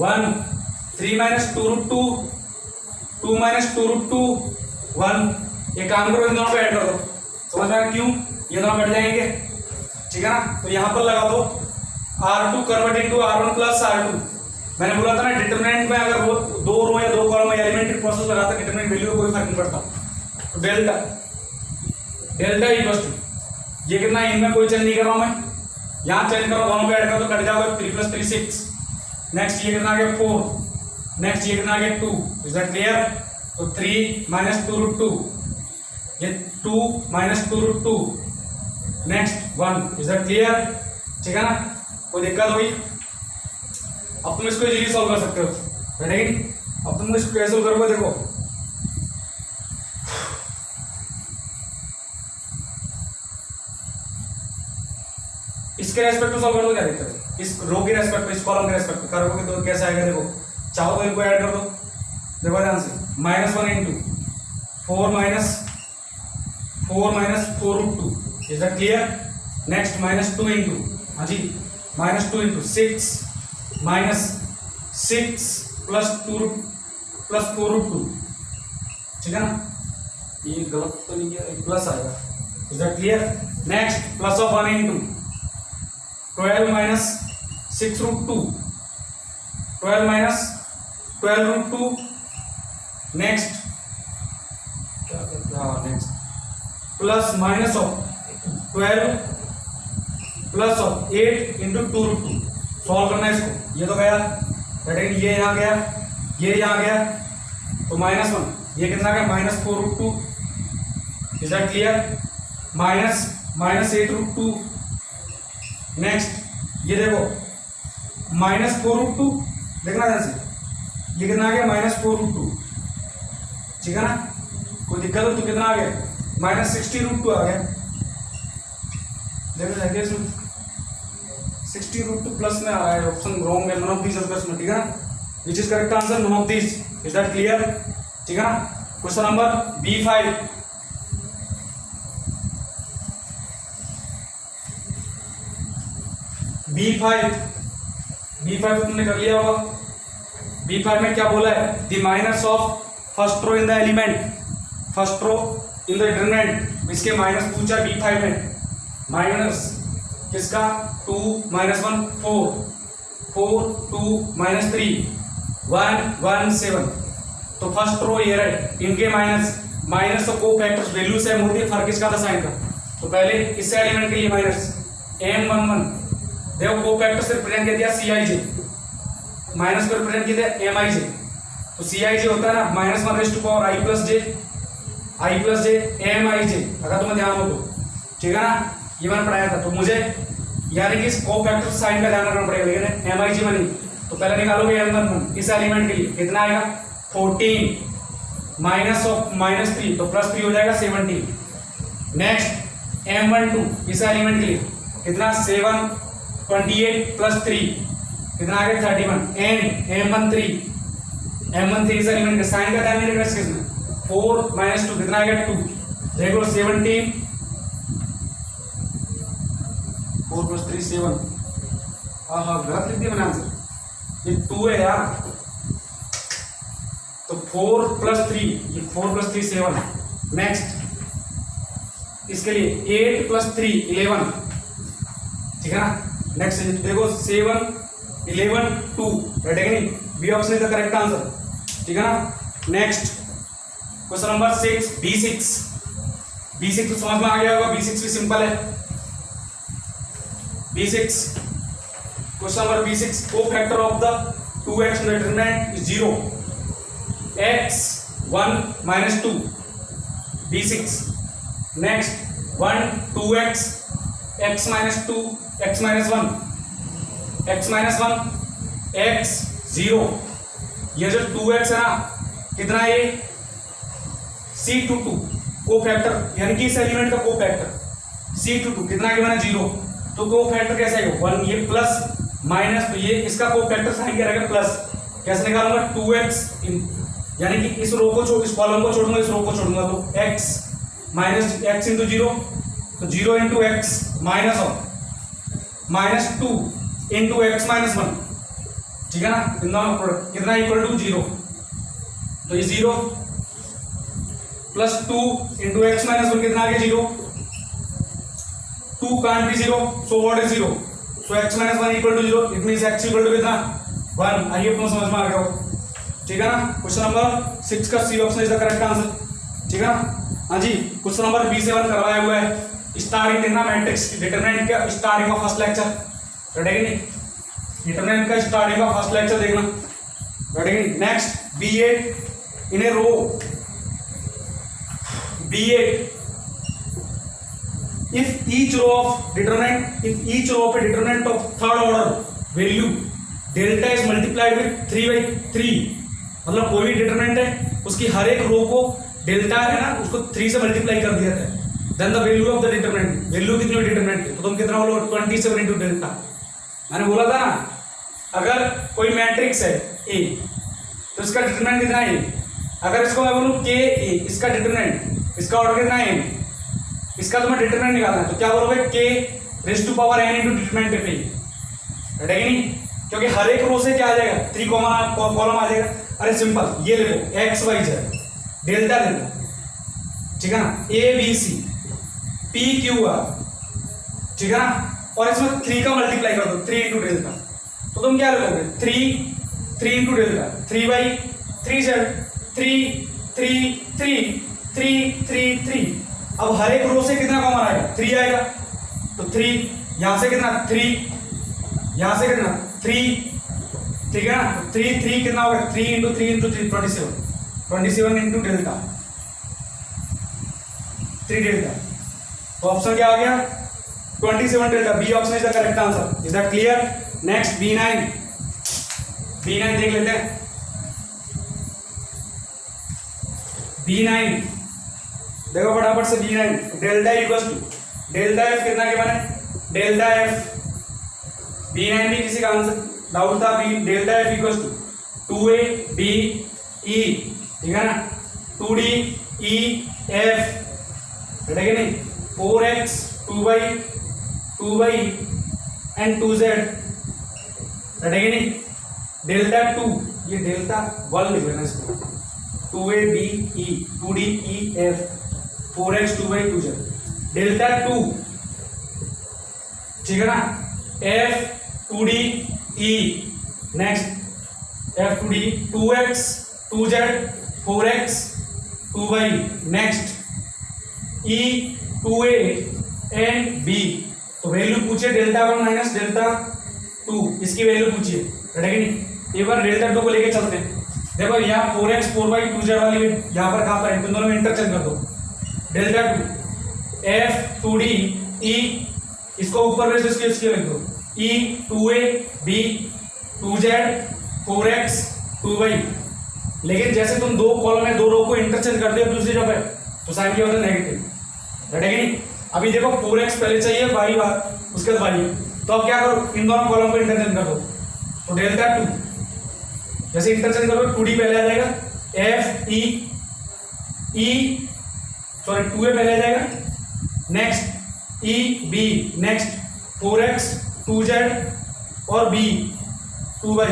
1 3 - 2 √2 2 - 2 √2 1। ये काम करो, इन दोनों को ऐड कर दो, समझ में आया क्यों, ये दोनों कट जाएंगे, ठीक है ना। तो यहां पर लगा दो R2 convert into R1 + R2। मैंने बोला था ना डिटरमिनेंट में अगर दो रो या दो कॉलम या एलिमेंट्री प्रोसेस लगाता डिटरमिनेंट वैल्यू कोई फर्क नहीं पड़ता। तो डेल्टा इक्वल्स टू, ये कितना है, इनमें कोई चेंज नहीं कर रहा हूं मैं, यहां चेंज करो, दोनों को ऐड करो तो कट जाएगा 3 + 3 6। नेक्स्ट ये कितना आ गया 4, नेक्स्ट ये कितना आ गया 2, इज दैट क्लियर। तो 3 - 2 √2, ये 2 - 2 √2, नेक्स्ट 1, इज दैट क्लियर, ठीक है ना। कोई दिक्कत हुई, अब तुम इसको इजीली सॉल्व कर सकते हो, लेकिन अब तुम इसको कैसे सॉल्व करोगे, देखो इसके रेस्पेक्ट में सॉल्व कर दो, क्या दिक्कत है, इस रो के रेस्पेक्ट में, इस कॉलम के रेस्पेक्ट में करोगे तो कैसे आएगा, देखो चाहो तो इनको ऐड कर दो, देखो ध्यान से, -1 × 4 - 4 √2, इज दैट क्लियर। नेक्स्ट -2 × हाँ जी -2 × 6 -6 + 2 + 4 √2, ठीक है ना, ये गलत तो नहीं है, प्लस आएगा, is that clear. Next +1 × 12 - 6 √2, 12 - 12 √2, next next plus minus of 12 + 8 × 2 √2। Solve करना है इसको, ये तो गया, लेकिन ये यहाँ गया, ये यहाँ गया, तो -1, ये कितना गया -4 √2, इज दैट क्लियर। -8 √2, नेक्स्ट ये देखो -4 √2, देखना ध्यान से, ये कितना आ गया -4 √2, ठीक है ना। कोई दिक्कत हो तो कितना आ गया -60 √2 आ गया, देखो जाके इसमें 60 √2 प्लस में आ रहा है, ऑप्शन रॉन्ग है, नन ऑफ दीस प्लस में, ठीक है ना, which is correct answer, none of these, is that clear, ठीक है ना। क्वेश्चन नंबर B5 तुमने कर लिया होगा। B5 में क्या बोला है, the minus of first row in the element, first row in the determinant, इसके माइनस पूछा B5 में, माइनस किसका 2 - 1 4 4 2 - 3 1 1 7। तो फर्स्ट रो ये रहे, इनके माइनस तो को फैक्टर्स वैल्यू सेम होती है, फर्क इसका था साइन का। तो पहले इस एलिमेंट के लिए माइनस M11, देखो को फैक्टर से रिप्रेजेंट किया दिया Cij, माइनस को रिप्रेजेंट किया दिया Mij, तो Cij होता है ना -1 raised to power i + j Mij, अगर तुम्हें ध्यान हो तो, ठीक है ना, ये मैंने पढ़ाया था। तो मुझे यानी कि इस को फैक्टर साइन का ध्यान रखना पड़ेगा, लेकिन Mij में नहीं। तो पहले निकालोगे M11 इस एलिमेंट के लिए कितना आएगा 14 -3 तो +3 हो जाएगा 17। नेक्स्ट M12 इस एलिमेंट के लिए कितना 7 28 + 3 कितना आ गया 31। एंड M13 इस एलिमेंट के साइन का ध्यान नहीं रखना, इसके में 4 - 2 कितना आ गया 2, देख लो 17 4 + 3 7, हाँ गलत लिख दिया मैंने आंसर, ये 2 है यार, तो 4 + 3 ये 4 + 3 7। नेक्स्ट इसके लिए 8 + 3 11, ठीक है ना। नेक्स्ट देखो 7 11 2, राइट है कि नहीं, B option is the correct answer, ठीक है ना। नेक्स्ट क्वेश्चन नंबर 6 B6 तो समझ में आ गया होगा, B6 भी सिंपल है। B6 क्वेश्चन नंबर B6 को factor of the 2x determinant is 0 x 1 - 2 B6। Next 1 2x x - 2 x - 1 x 0, ये जो 2x है ना कितना है ये C22 को फैक्टर, यानी कि इस एलिमेंट का को फैक्टर C22 कितना है मैंने 0, तो को फैक्टर कैसे आएगा 1, ये प्लस माइनस, तो ये इसका कोफैक्टर साइन क्या रहेगा प्लस, कैसे निकालूंगा 2x यानी कि इस रो को इस कॉलम को छोड़ूंगा, इस रो को छोड़ूंगा, तो x माइनस x इंटू 0, तो 0 into x minus of minus 2 into x minus 1, ठीक है ना, इन दोनों प्रोडक्ट कितना इक्वल टू 0, तो ये 0 प्लस 2 इंटू एक्स माइनस 1 कितना आ गया 0, 2 can't be 0, so what is 0, so x minus 1 equal to 0, it means x equal to कितना 1। आइए अपना समझ में आ गया हो, ठीक है ना। क्वेश्चन नंबर 6 का C option is the correct answer, ठीक है ना। हाँ जी, क्वेश्चन नंबर B7 करवाया हुआ है, स्टारिंग देखना मैट्रिक्स डिटरमिनेंट का स्टारिंग का फर्स्ट लेक्चर, रेडी नहीं, डिटरमिनेंट का स्टारिंग का फर्स्ट लेक्चर देखना, रेडी नहीं। Next B8 in a row, B8 if each row of a determinant of third order value delta is multiplied with 3/3, मतलब कोई भी डिटरमिनेंट है उसकी हर एक रो को डेल्टा है ना उसको 3 से मल्टीप्लाई कर दिया था, then the value of the determinant, value कितनी हो डिटरमिनेंट की, तो तुम कितना बोलो 27 इंटू डेल्टा। मैंने बोला था ना अगर कोई मैट्रिक्स है ए तो इसका डिटरमिनेंट कितना है, अगर इसको मैं बोलूँ के ए, इसका डिटरमिनेंट, इसका ऑर्डर कितना है, इसका तुम्हें डिटरमिनेंट निकालना है, तो क्या बोलोगे के raise to power n into determinant पे, है नहीं, क्योंकि हर एक रो से क्या आ जाएगा 3 कॉलम आ जाएगा। अरे सिंपल, ये देखो एक्स वाई जेड डेल्टा देखो, ठीक है ना, A B C P Q R, ठीक है ना, और इसमें 3 का मल्टीप्लाई कर दो 3 इंटू डेल्टा, तो तुम क्या लिखोगे 3 इंटू डेल्टा 3/3 जेड 3 अब हर एक रो से कितना कॉमन आएगा 3 आएगा, तो 3 यहां से कितना 3, यहां से कितना 3, ठीक है ना, तो 3 कितना होगा 3 into 3 into 3 27 into delta 3 delta, तो ऑप्शन क्या आ गया 27 delta, B option is the correct answer. Is that clear? Next B9 देख लेते हैं। B9 देखो फटाफट से, B9 delta equals to delta F कितना के बने डेल्टा एफ, B9 भी किसी का आंसर डाउट था, B delta F equals to 2AB E, ठीक है ना, 2D E F, है कि नहीं, 4x 2y and 2z, है कि नहीं, डेल्टा 2 ये डेल्टा 1 लिख लेना इसको, 2AB E 2D E F 4x 2y 2z, delta 2, ठीक है ना, F 2D E, next F 2D 2x 2z 4x 2y, next E 2A and B, तो वैल्यू पूछिए डेल्टा 1 माइनस डेल्टा 2, इसकी वैल्यू पूछिए, है कि नहीं। एक बार डेल्टा 2 को लेके चलते हैं, देखो यहाँ 4x 4y 2z वाली यहाँ पर कहाँ पर है, तुम दोनों में इंटरचेंज कर दो, डेल्टा 2 F 2D E, इसको ऊपर में से इसके लिख दो, E 2A B 2z 4x 2y, लेकिन जैसे तुम दो कॉलम में दो रो को इंटरचेंज करते हो दूसरी जगह तो साइन क्या होता है नेगेटिव, है कि नहीं। अभी देखो 4x पहले चाहिए y बार उसके बाद y, तो अब क्या करो इन दोनों कॉलम को इंटरचेंज कर दो, तो डेल्टा 2 जैसे इंटरचेंज करो 2D पहले आ जाएगा, F E सॉरी 2A पहले आ जाएगा, next E B, next 4x 2z और B 2y,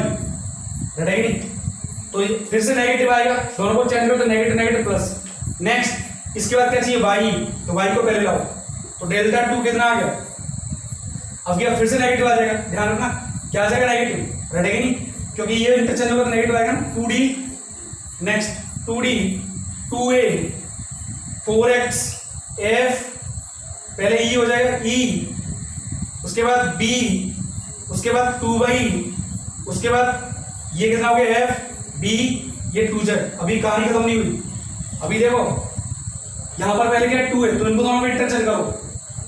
है कि नहीं, तो फिर से नेगेटिव आएगा, दोनों को चेंज करो तो नेगेटिव प्लस, नेक्स्ट इसके बाद क्या चाहिए y, तो y को पहले लाओ, तो डेल्टा 2 कितना आ गया, अब क्या फिर से नेगेटिव आ जाएगा, ध्यान रखना क्या आ जाएगा नेगेटिव, है कि नहीं, क्योंकि ये इंटरचेंज होगा तो नेगेटिव आएगा ना, 2D next 2D 2A 4x F पहले E हो जाएगा E, उसके बाद B, उसके बाद 2y, उसके बाद ये कितना हो गया F B, ये 2z, अभी कहानी खत्म नहीं हुई, अभी देखो यहाँ पर पहले क्या 2 है तो इनको दोनों को इंटरचेंज करो,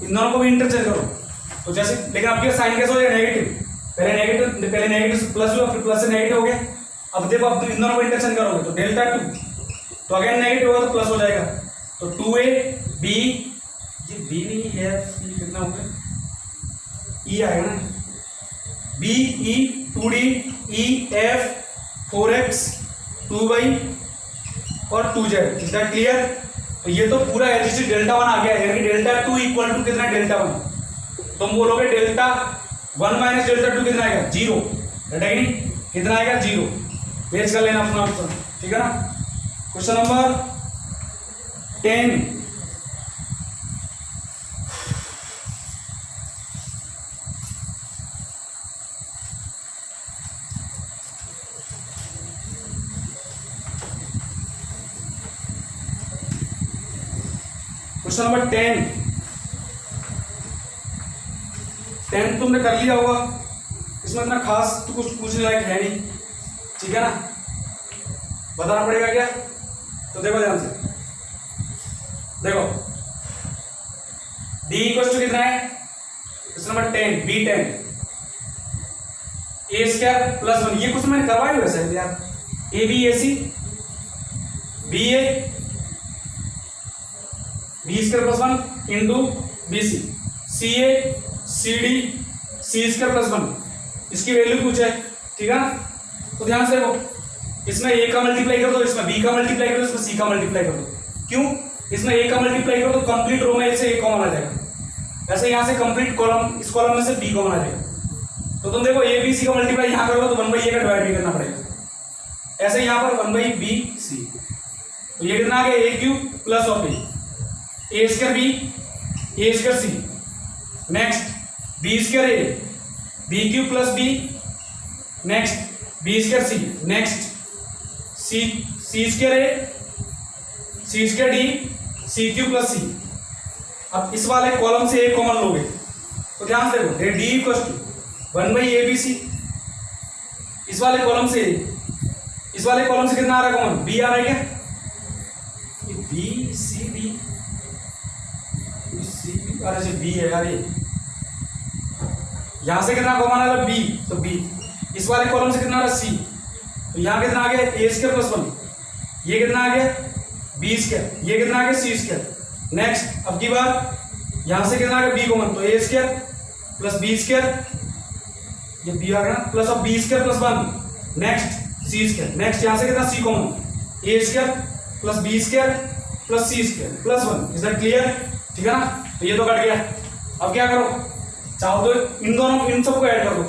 इन दोनों को भी इंटरचेंज करो, तो जैसे लेकिन अब क्या साइन कैसे हो जाएगा नेगेटिव, पहले नेगेटिव प्लस हुआ फिर प्लस से नेगेटिव हो गया, अब देखो अब इन दोनों को इंटरचेंज करोगे तो डेल्टा 2, तो अगेन नेगेटिव होगा तो प्लस हो जाएगा, तो 2A B, ये B नहीं F, ये कितना हो गया E आएगा ना, B E 2d E F 4x 2y और 2z। Is that clear? तो ये तो पूरा एलजीसी डेल्टा 1 आ गया, यानी डेल्टा 2 इक्वल टू कितना डेल्टा 1। तो हम बोलोगे डेल्टा 1 माइनस डेल्टा 2 कितना आएगा 0, राइट है कि नहीं? कितना आएगा 0। पेश कर लेना अपना आंसर, ठीक है ना। Question number 10। क्वेश्चन नंबर 10 तुमने कर लिया होगा, इसमें इतना खास तो कुछ पूछने लायक है नहीं, ठीक है ना। बताना पड़ेगा क्या? तो देखो ध्यान से, देखो d इक्वल टू कितना है? Question number 10 b10 a square plus 1। ये क्वेश्चन मैंने करवाया हुआ है यार। A B A C B A B square plus 1 into B C C A C D C square plus 1, इसकी वैल्यू पूछा है, ठीक है ना। तो ध्यान से देखो, इसमें a का मल्टीप्लाई कर दो, इसमें b का मल्टीप्लाई कर दो, इसमें c का मल्टीप्लाई कर दो। क्यों? इसमें a का मल्टीप्लाई करो तो कंप्लीट रो में से a कॉमन आ जाएगा, ऐसे यहां से कंप्लीट कॉलम, इस कॉलम में से b कॉमन आ जाएगा। तो तुम देखो a b c का मल्टीप्लाई यहां करोगे तो 1/a का डिवाइड भी करना पड़ेगा, ऐसे यहां पर 1/b/c। तो ये कितना आ गया a cube plus of a square b a square c। Next b square a b cube plus b, next b square c, next c square a c square d c cube plus c। अब इस वाले कॉलम से a कॉमन लोगे तो ध्यान से देखो d इक्वल टू 1/abc। इस वाले कॉलम से कितना आ रहा है कॉमन? b आ रहा है क्या? b c d अरे जी b है यार, ये यहां से कितना कॉमन आ रहा है? b, तो b। इस वाले कॉलम से कितना आ रहा है? c, तो यहां कितना आ गया? a square plus 1। ये कितना आ गया? b square. ये कितना आ गया? c square. नेक्स्ट अब की बार यहां से कितना आ गया? b कॉमन, तो a square plus b square, ये b आ गया ना, प्लस अब b square plus 1, next c square. Next यहां से कितना? c common, a square plus b square plus c square plus 1। Is that clear? ठीक है ना। तो ये तो कट गया। अब क्या करो, चाहो तो इन सबको ऐड कर दो,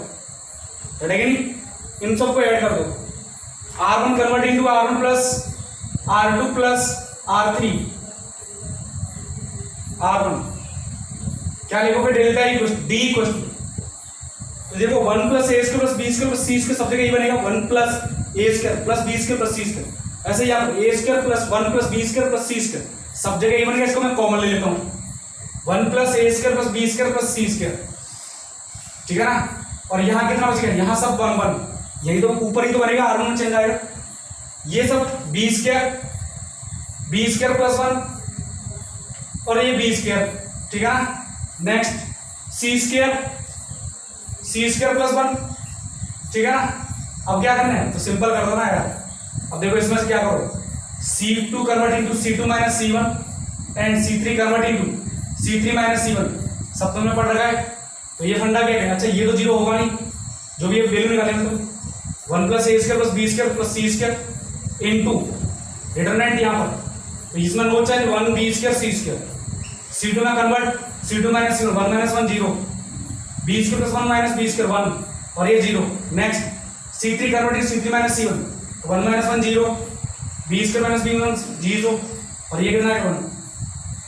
है कि नहीं? इन सबको ऐड कर दो। r1 convert into r1 plus r2 plus r3 r1। क्या लिखोगे? डेल्टा d इक्वल तो देखो 1 plus a square plus b square plus c square सब जगह ये बनेगा 1 plus a square plus b square plus c square. ऐसे ही आप a square plus 1 plus b square plus c square सब जगह ये बनेगा। इसको मैं कॉमन ले लेता हूँ, 1 plus a square plus b square plus c square, ठीक है ना। और यहाँ कितना बच गया? यहाँ सब 1 1, यही तो ऊपर ही तो बनेगा, r1 चेंज आएगा। ये सब b स्क्वायर प्लस 1 और ये b स्क्वायर, ठीक है ना। नेक्स्ट c स्क्वायर प्लस 1, ठीक है ना। अब क्या करना है? तो सिंपल कर दो ना यार। अब देखो इसमें से क्या करो, c2 convert into c2 minus c1 and c3 convert into c3 minus c1 सब तुमने पढ़ रखा है। तो ये फंडा क्या है? अच्छा ये तो जीरो होगा नहीं, जो भी ये वैल्यू निकालेंगे तो 1 plus a square plus b square plus c square into determinant यहाँ पर, तो इसमें no change 1b square c square. c2 में convert, c2 minus c1 1 minus 1 0, b square plus 1 minus b square 1 और ये 0। Next c3 convert c3 minus c1 1 minus 1 0, b square minus b1 0 और ये कितना है 1।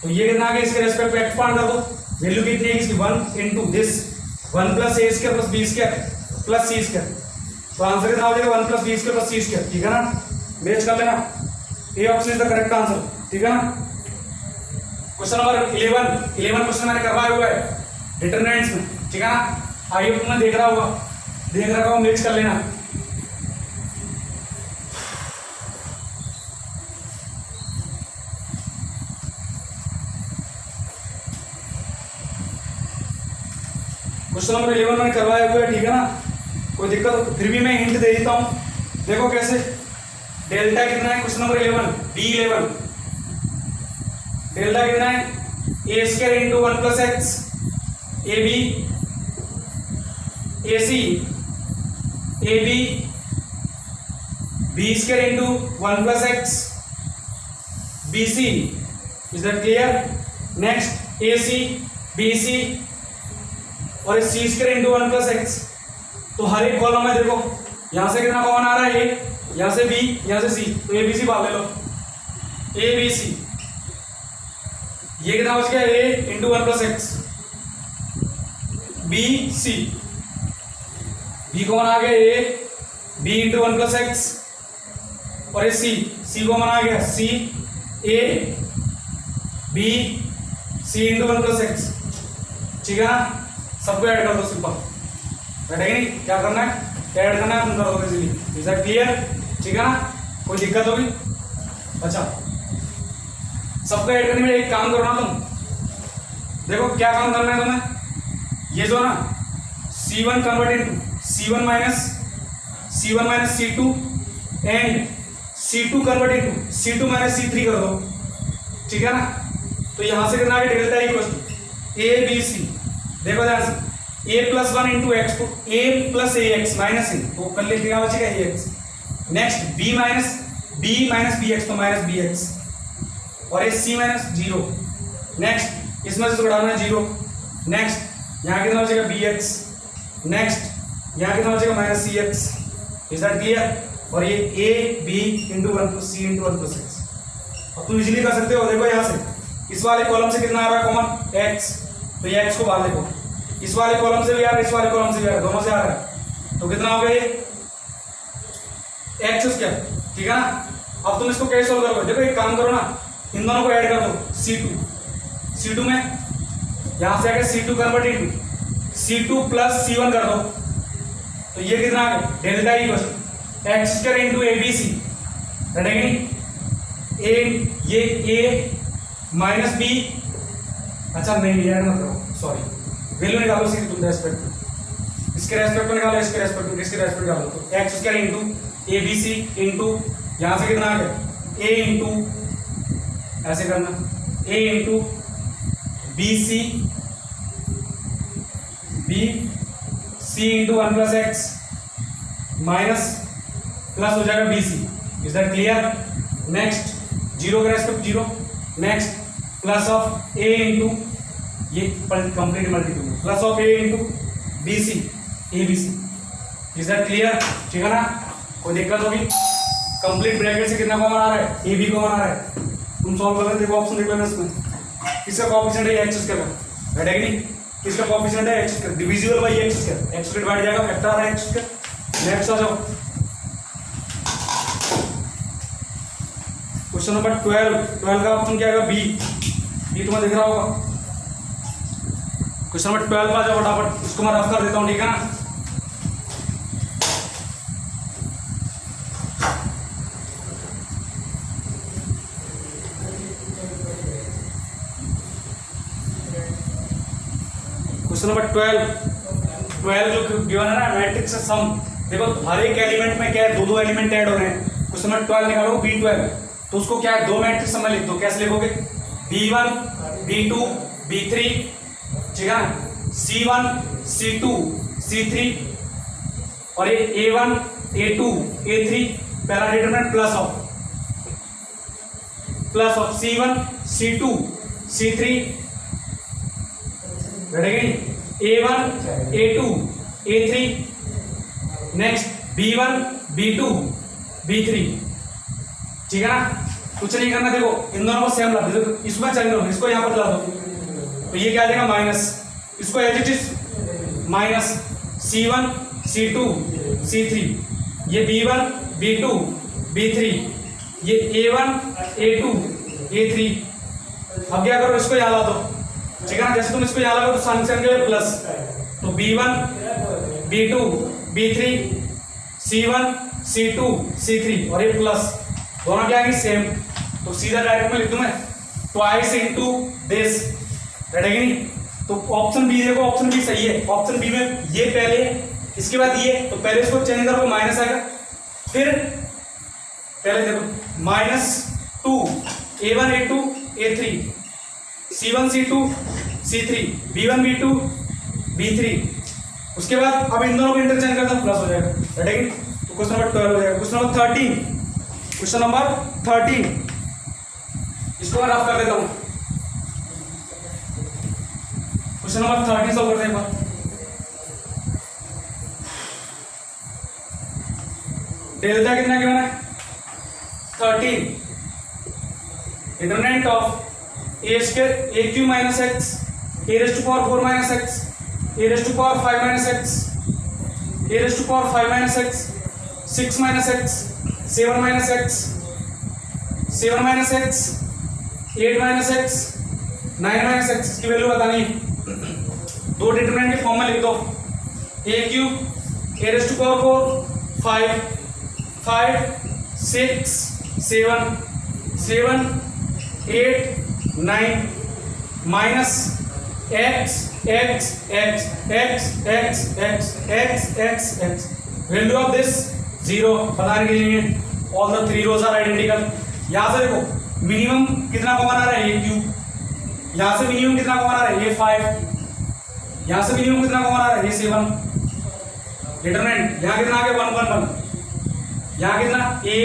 तो ये कितना आ गया? इसके रेस्पेक्ट में एक्सपांड कर दो, वैल्यू कितनी है इसकी? 1 into this 1 plus a square plus b square plus c square. तो आंसर कितना हो जाएगा? 1 plus b square plus c square, ठीक है ना। मैच कर लेना, A option is the correct answer, ठीक है ना। क्वेश्चन नंबर 11 क्वेश्चन मैंने करवाया हुआ है डिटरमिनेंट्स में, ठीक है ना। आइए तुमने देख रहा होगा, मैच कर लेना। क्वेश्चन नंबर 11 मैंने करवाया हुआ है, ठीक है ना। कोई दिक्कत? फिर भी मैं हिंट दे देता हूं, देखो कैसे। डेल्टा कितना है? क्वेश्चन नंबर 11 D11 डेल्टा कितना है? a square into 1 plus X ab ac A B B square into 1 plus x B C, is that clear? Next A C B C और C square into 1 plus X. तो हर एक कॉलम में देखो यहां से कितना कॉमन आ रहा है, ए, यहां से बी, यहां से सी, तो ए बी सी बात ले लो, ए बी सी, ये कितना बच गया, ए into 1 plus x B c, b common आ गया, a b into 1 plus x और ये सी कॉमन आ गया, c a B c into 1 plus x, ठीक है ना? सबको ऐड कर दो, सिंपल, बैठेगा नहीं? क्या करना है, ऐड करना है, तुम कर दो इजीली। Is that clear? ठीक है ना? कोई दिक्कत होगी? अच्छा, सबको ऐड करने में एक काम करो ना तुम, देखो क्या काम करना है तुम्हें, ये जो ना C1 convert into C1 minus C2 and C2 convert into C2 minus C3 कर दो, ठीक है ना? तो यहां से कितना आगे delta equal a B c, देखो ध्यान से, a प्लस 1 इंटू एक्स को a plus a x minus a, तो कर लेते हैं, बचेगा a x. Next b minus b x, तो माइनस बी एक्स और ये c माइनस 0। नेक्स्ट इसमें से उड़ाना है 0। नेक्स्ट यहाँ कितना बचेगा बी एक्स, नेक्स्ट यहाँ कितना बचेगा minus C X, is that clear? और ये a b into 1 plus C into 1 plus X. अब तुम इजीली कर सकते हो, देखो यहाँ से इस वाले कॉलम से कितना आ रहा है कॉमन, एक्स, तो ये एक्स को बाहर देखो, इस वाले कॉलम से भी आ रहा है, इस वाले कॉलम से भी आ रहा है, दोनों से आ रहा है, तो कितना हो गया ये एक्स स्क्वायर, ठीक है ना? अब तुम इसको कैसे सोल्व करोगे, देखो एक काम करो ना, इन दोनों को ऐड कर दो, C2 में यहां से आगे C2 convert into C2 plus C1 कर दो, तो ये कितना आ गया, delta equal X square into A B C, रहेगा नहीं? ये ए माइनस बी, अच्छा नहीं ऐड मत करो, सॉरी, वैल्यू निकालो इसकी तुम रेस्पेक्ट में, इसके रेस्पेक्ट में निकालो, इसके रेस्पेक्ट में, इसके रेस्पेक्ट निकालो, तो x square into A B c into यहां से कितना आ गया, ए इंटू ऐसे करना, a into B c into 1 plus x minus plus हो जाएगा b C, is that clear? Next 0 के respect 0, next plus of a into ये complete multiple plus of a into B c, a B C, is that clear? ठीक है ना? कोई दिक्कत होगी? कंप्लीट ब्रैकेट से कितना कॉमन आ रहा है, ए बी कॉमन आ रहा है, तुम सॉल्व कर देखो, ऑप्शन देख लेना इसमें, किसका कोएफिशिएंट है एक्स स्क्वायर का, राइट है कि नहीं? किसका कोएफिशिएंट है x square, divisible by x square, x square divide जाएगा, फैक्टर आ रहा है एक्स स्क्वायर। नेक्स्ट आ जाओ, क्वेश्चन नंबर 12 का ऑप्शन क्या आएगा, बी तुम्हें दिख रहा होगा। क्वेश्चन नंबर 12 आ जाओ फटाफट, इसको मैं रफ कर देता हूं, ठीक है ना? क्वेश्चन नंबर 12 जो गिवन है ना, मैट्रिक्स सम, देखो हर एक एलिमेंट में क्या है, दो एलिमेंट ऐड हो रहे हैं। क्वेश्चन नंबर 12 निकालो B12, तो उसको क्या है, दो मैट्रिक्स में लिख दो, कैसे लिखोगे, B1 B2 B3, ठीक है ना? C1 C2 C3 और ये A1 A2 A3 पहला determinant plus of C1 C2 C3, A1 A2 A3, next B1 B2 B3, ठीक है ना? कुछ नहीं करना, देखो इन दोनों को सेम ला दो, इसमें चेंज करो, इसको यहां पर ला दो, तो ये क्या आ जाएगा माइनस, इसको as it is minus C1 C2 C3, ये B1 B2 B3, ये A1 A2 A3। अब क्या करो, इसको यहां ला दो, ठीक है ना? जैसे तुम इसको यहां लगाओ तो साइन के लिए प्लस, तो B1 B2 B3 C1 C2 C3 और ये प्लस, दोनों क्या आएंगे सेम, तो सीधा डायरेक्ट में लिख दूं मैं, ट्वाइस इनटू दिस, राइट है कि नहीं? तो ऑप्शन बी देखो, ऑप्शन बी सही है, ऑप्शन बी में ये पहले, इसके बाद ये, तो पहले इसको चेंज करो, माइनस आएगा, फिर पहले देखो -2 A1 A2 A3 C1 C2 C3 B1 B2 B3, उसके बाद अब इन दोनों को इंटरचेंज करता प्लस हो जाएगा, ठीक है। तो क्वेश्चन नंबर 12 हो जाएगा। क्वेश्चन नंबर 13, क्वेश्चन नंबर 13 इसको मैं रफ कर देता हूं। क्वेश्चन नंबर 13 सॉल्व करते हैं एक बार। डेल्टा कितना गिवन है 13, determinant of a square a q minus x a raise to power 4 minus x a raise to power 5 minus x a raise to power 5 minus x 6 minus x 7 minus x 7 minus x 8 minus x 9 minus x की वैल्यू बतानी है। दो डिटरमिनेंट के फॉर्म में लिख दो, a cube a raise to power 4 5 6 7 7 8 9 minus X X X X X X X X X value of this 0 बताने के लिए all the 3 rows are identical. यहां से देखो मिनिमम कितना कॉमन आ रहा है, ये क्यूब, यहां से मिनिमम कितना कॉमन आ रहा है, ये 5, यहां से मिनिमम कितना कॉमन आ रहा है, ये 7। डिटरमिनेंट यहां कितना आ गया 1 1 1, यहां कितना ए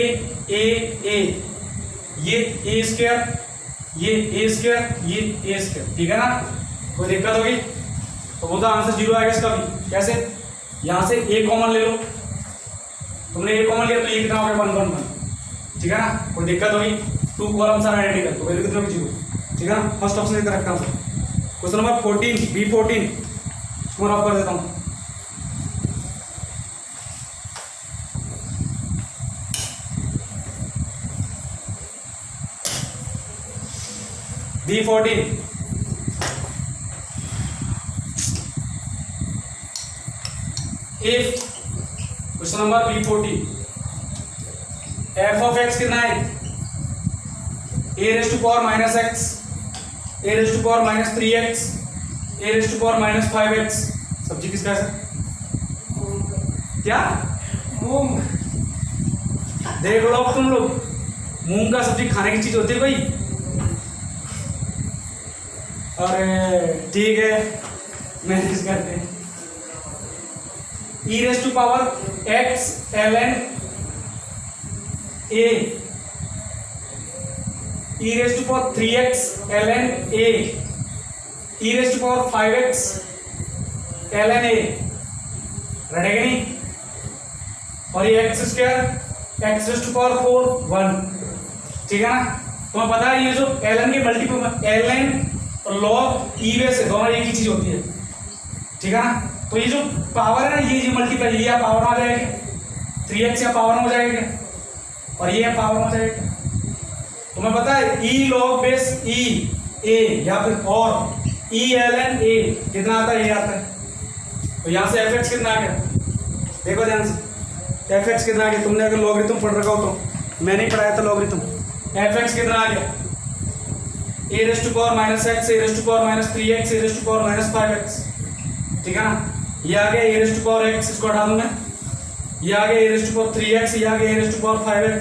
ये ए स्क्वायर ये ए स्क्वायर ये ए स्क्वायर, ठीक है ना। कोई दिक्कत होगी तो वो तो आंसर 0 आएगा इसका भी। कैसे, यहां से ए कॉमन ले लो, तुमने ए कॉमन लिया तो ये कितना हो गया 1 1 1, ठीक है ना। कोई दिक्कत होगी 2 कॉलम्स आर आइडेंटिकल तो वैल्यू कितना होगी 0, ठीक है ना। फर्स्ट ऑप्शन इधर रखता हूं। क्वेश्चन नंबर 14 B14 इसको रफ कर देता हूं। B14 if question number B14 f of x कितना है, a raise to power minus X a raise to power minus 3x a raise to power minus 5x। सब्जी किसका है सर, क्या मूंग। देख लो तुम लोग, मूंग का सब्जी खाने की चीज होती है कोई। अरे ठीक है मैनेज करते हैं। E raise to power X ln a E raise to power 3x ln a E raise to power 5x ln a, रटेगा नहीं। और ये X square X raise to power 4 1, ठीक है ना। तुम्हें पता है ये जो ln के मल्टीपल ln और लॉग ई बेस है, दोनों एक ही चीज होती है, ठीक है ना। तो ये जो पावर है ना, ये मल्टीप्लाई, ये पावर में आ जाएगा 3x या पावर में हो जाएगा और ये पावर में हो जाएगा। तुम्हें पता है ई लॉग बेस ई ए या फिर और ई ln a कितना आता है, ये आता है। तो यहाँ से fx कितना आ गया, देखो ध्यान से fx कितना आ गया। तुमने अगर लॉगरिथम पढ़ रखा हो तो, मैंने ही पढ़ाया था लॉगरिथम। fx कितना आ गया, a raise to power minus X a raise to power minus 3x a raise to power minus 5x, ठीक है ना। ये आ गया a raise to power x, इसको हटा दूं मैं। ये आ गया a raise to power 3x, ये आ गया a raise to power 5x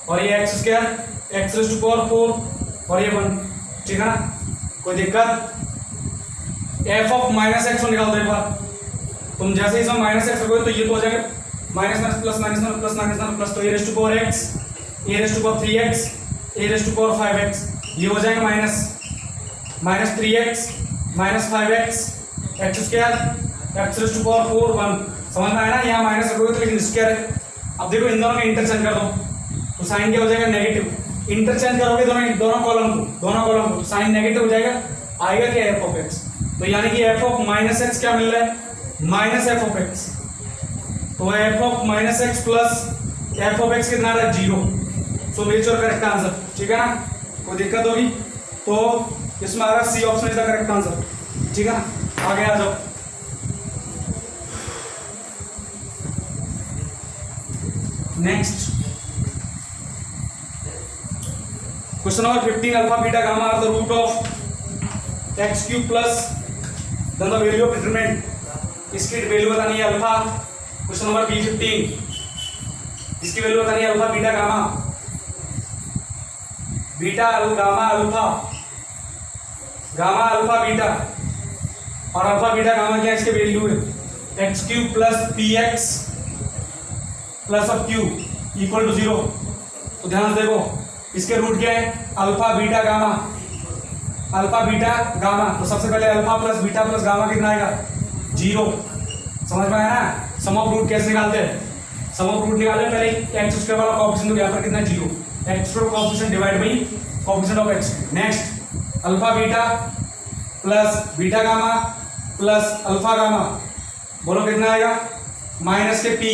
और ये x square x raise to power 4 और ये 1, ठीक है ना। कोई दिक्कत, f ऑफ माइनस एक्स निकाल दो एक बार। तुम जैसे इसमें माइनस एक्स रखोगे तो ये तो हो जाएगा minus minus plus minus plus minus plus, तो a raise to power x a raise to power 3x a raise to power 5x, ये हो जाएगा minus 3x minus 5x X square X raise to power 4 1। समझ में आया ना, यहाँ माइनस रखोगे तो लेकिन स्क्वायर है। अब देखो इन दोनों में इंटरचेंज कर दो तो साइन क्या हो जाएगा नेगेटिव। इंटरचेंज करोगे दोनों कॉलम को साइन नेगेटिव हो जाएगा, आएगा क्या एफ ऑफ एक्स। तो यानी कि एफ ऑफ माइनस एक्स क्या मिल रहा है, माइनस एफ ऑफ एक्स। तो F of minus x plus F of x कितना आ रहा है 0। सो विच और करेक्ट आंसर, ठीक है ना। कोई दिक्कत होगी तो इसमें आ रहा है C option is the correct answer, ठीक है ना। आगे आ जाओ। Next question number 15 alpha beta gamma are the root of X cube plus then the value of determinant. इसकी वैल्यू बतानी है अल्फा। क्वेश्चन नंबर B15 इसकी वैल्यू बतानी है alpha beta gamma gamma alpha beta और अल्फा बीटा गामा क्या इसके वैल्यू है X cube plus P X plus of Q equal to 0। तो ध्यान से देखो इसके रूट क्या है, alpha beta gamma, alpha beta gamma. तो सबसे पहले alpha plus beta plus gamma कितना आएगा, 0। समझ में आया ना। सम ऑफ रूट कैसे निकालते हैं, सम ऑफ रूट निकालने पहले एक्स स्क्वायर वाला कोएफिशिएंट, तो यहाँ पर कितना 0, x square coefficient divide by coefficient of x. Next alpha beta plus beta gamma plus alpha gamma, बोलो कितना आएगा, माइनस के पी,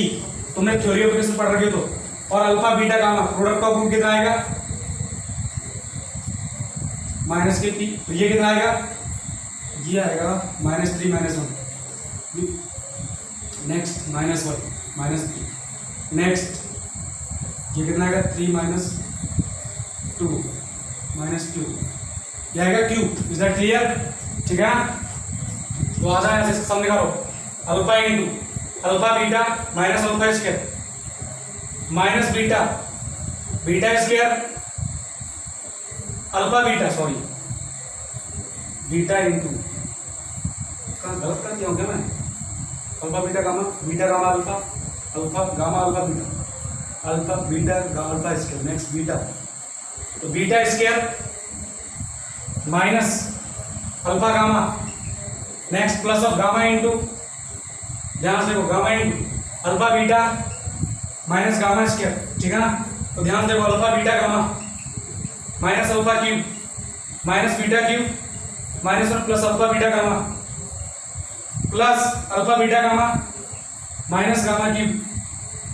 तुमने थ्योरी ऑफ इक्वेशन पढ़ रखी हो तो। और alpha beta gamma product of root कितना आएगा, माइनस के पी। तो ये कितना आएगा, ये आएगा -3 -1। नेक्स्ट -1 -3। नेक्स्ट ये कितना आएगा, 3 - 2 -2, ये आएगा क्यूब। Is that clear? ठीक है। तो आ जाए ऐसे सम निकालो, alpha into alpha beta minus alpha square minus beta beta square alpha beta, sorry beta into, गलत कर दिया हूँ क्या मैं, alpha beta gamma alpha, alpha gamma alpha beta alpha square. Next beta, तो beta square minus alpha gamma, next plus of gamma into, ध्यान से देखो gamma into alpha beta minus gamma square. ठीक है ना। तो ध्यान देखो alpha beta gamma minus alpha cube minus beta cube minus 1 plus alpha beta gamma plus alpha beta gamma minus gamma cube.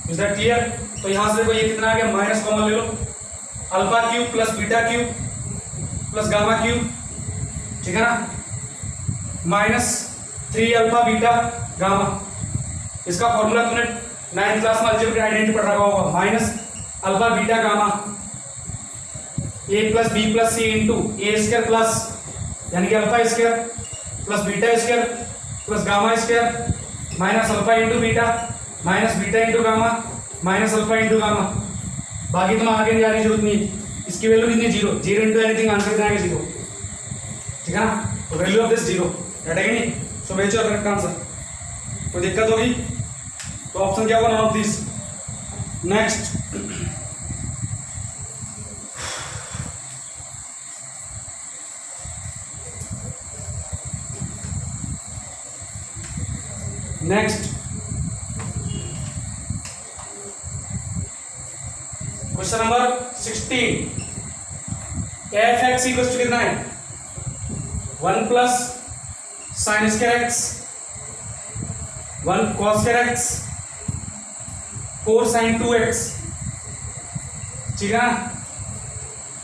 Is that clear? तो यहां से देखो ये कितना आ गया, माइनस कॉमन ले लो, alpha cube plus beta cube plus gamma cube. ठीक है ना। -3 अल्फा बीटा गामा, इसका फॉर्मूला तुमने 9th क्लास में अलजेब्रिक आइडेंटिटी पढ़ रखा होगा, minus alpha beta gamma a plus b plus C into A square plus, यानी कि alpha square plus beta square plus gamma square minus alpha into beta minus beta into gamma minus alpha into gamma. बाकी तुम आगे नहीं जाने की जरूरत नहीं है। इसकी वैल्यू कितनी, 0 इंटू एनीथिंग, आंसर कितना आएगा 0। ठीक है ना। तो वैल्यू ऑफ दिस 0 है नहीं, so which your correct answer. कोई दिक्कत होगी तो ऑप्शन क्या होगा, none of this. Next question number 16, F X equal to कितना है, 1 plus sine square X 1 cos square X 4 sine 2x। ठीक है ना।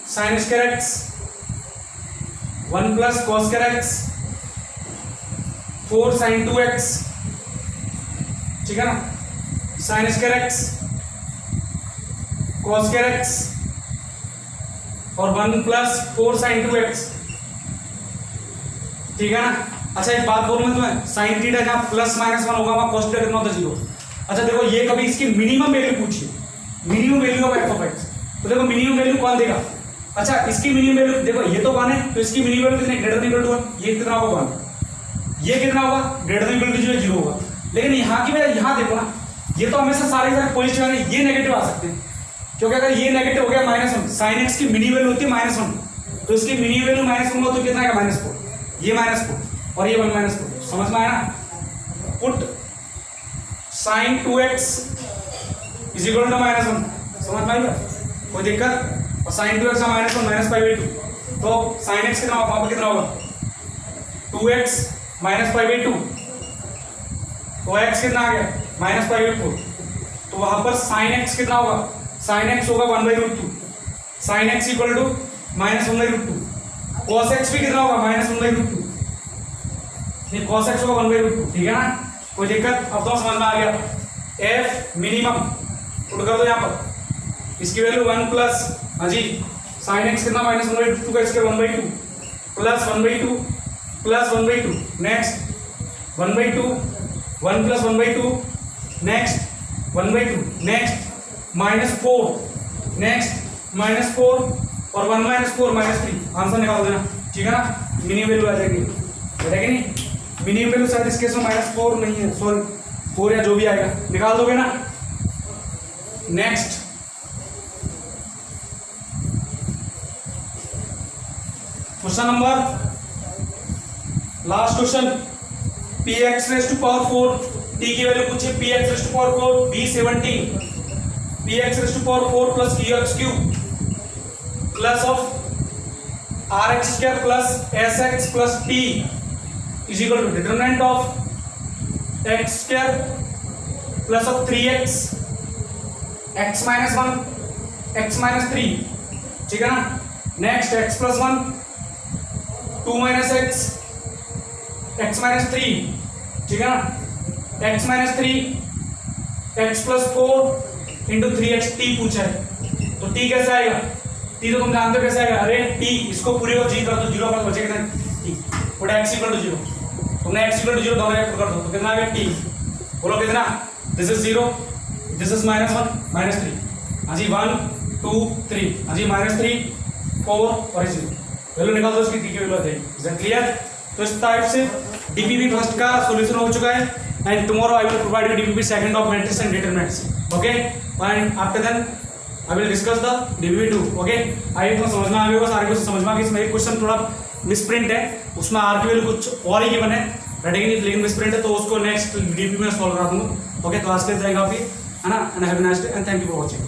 Sine square X 1 plus cos square X 4 sine 2x। ठीक है ना। Sine square X cos square X और 1 प्लस 4 साइन 2x। ठीक है ना। अच्छा एक बात बोलूं मैं तुम्हें, साइन थीटा जहां प्लस माइनस 1 होगा वहां कॉस थीटा कितना होता है, 0। अच्छा देखो ये कभी इसकी मिनिमम वैल्यू पूछिए, minimum value of F of x, तो देखो मिनिमम वैल्यू कौन देगा। अच्छा इसकी मिनिमम वैल्यू देखो, ये तो 1 है, तो इसकी मिनिमम वैल्यू कितनी, ग्रेटर देन इक्वल टू 1, ये कितना होगा 1, ये कितना होगा ग्रेटर देन इक्वल टू 0 होगा। लेकिन यहाँ की वजह, यहाँ देखो ना, ये तो हमेशा सारे पॉजिटिव आने, ये नेगेटिव आ सकते हैं, क्योंकि अगर ये नेगेटिव हो गया -1, साइन एक्स की मिनी वैल्यू होती है -1, तो इसकी मिनी वैल्यू -1 हो तो कितना आएगा, -4, ये -4 और ये 1 -4। समझ में आया ना। Put sine 2x is equal to -1, समझ में आएगा, कोई दिक्कत। और साइन 2x का -1 -π/2, तो साइन x कितना होगा, कितना होगा 2x -π/2, तो x कितना आ गया -π/4, तो वहां पर साइन x कितना होगा, साइन x होगा 1/√2, sine x equal to -1/√2, cos x भी कितना होगा -1/√2, ये cos x होगा 1/√2। ठीक है ना, कोई दिक्कत। अब तो समझ में आ गया। f मिनिमम पुट कर दो यहाँ पर, इसकी वैल्यू 1 प्लस, हाँ जी, साइन x कितना -1/2 का square 1/2 plus 1/2 plus 1/2, next 1/2 1 plus 1/2, next 1/2, next -4, next -4 और 1 -4 -3, आंसर निकाल देना। ठीक है ना, मिनिमम वैल्यू आ जाएगी, बैठेगी नहीं। मिनिमम वैल्यू शायद इस केस में -4 नहीं है, सॉरी 4 या जो भी आएगा निकाल दोगे ना। Next question number last question, px raise to power 4 t की वैल्यू पूछे, px raise to power 4 d17 px raise to power 4 plus qx cube plus of rx square plus sx plus t is equal to determinant of x square plus of 3x x minus 1 x minus 3, ठीक है ना। Next x plus 1 2 minus x minus 3, ठीक है ना। x minus 3 x plus 4 into 3x t पूछा है, तो t कैसे आएगा, t तो तुम जानते हो कैसे आएगा, अरे t इसको पूरे को जी कर दो, 0 पर बचेगा t, put x equal to 0, तुमने x इक्वल टू 0 दोनों कर दो तो कितना आएगा t, बोलो कितना, दिस इज 0 दिस इज -1 -3, हाँ जी 1 2 3, हाँ जी -3 4 और 0, वैल्यू निकाल दो इसकी t की वैल्यू आती है। Is that clear? तो इस टाइप से डीपीपी फर्स्ट का सॉल्यूशन हो चुका है, and tomorrow I will provide you DPP second of matrix and determinants, okay, and after then I will discuss the DPP 2, okay. आई तो समझ में आ गया होगा, सारे क्वेश्चन समझ में आ गए। इसमें एक क्वेश्चन थोड़ा मिसप्रिंट है, उसमें आर की वैल्यू कुछ और ही गिवन है, लेकिन मिसप्रिंट है, तो उसको नेक्स्ट डीपीपी में सॉल्व करा दूंगा, ओके। तो आज के लिए काफी है ना, and have a nice day and thank you for watching.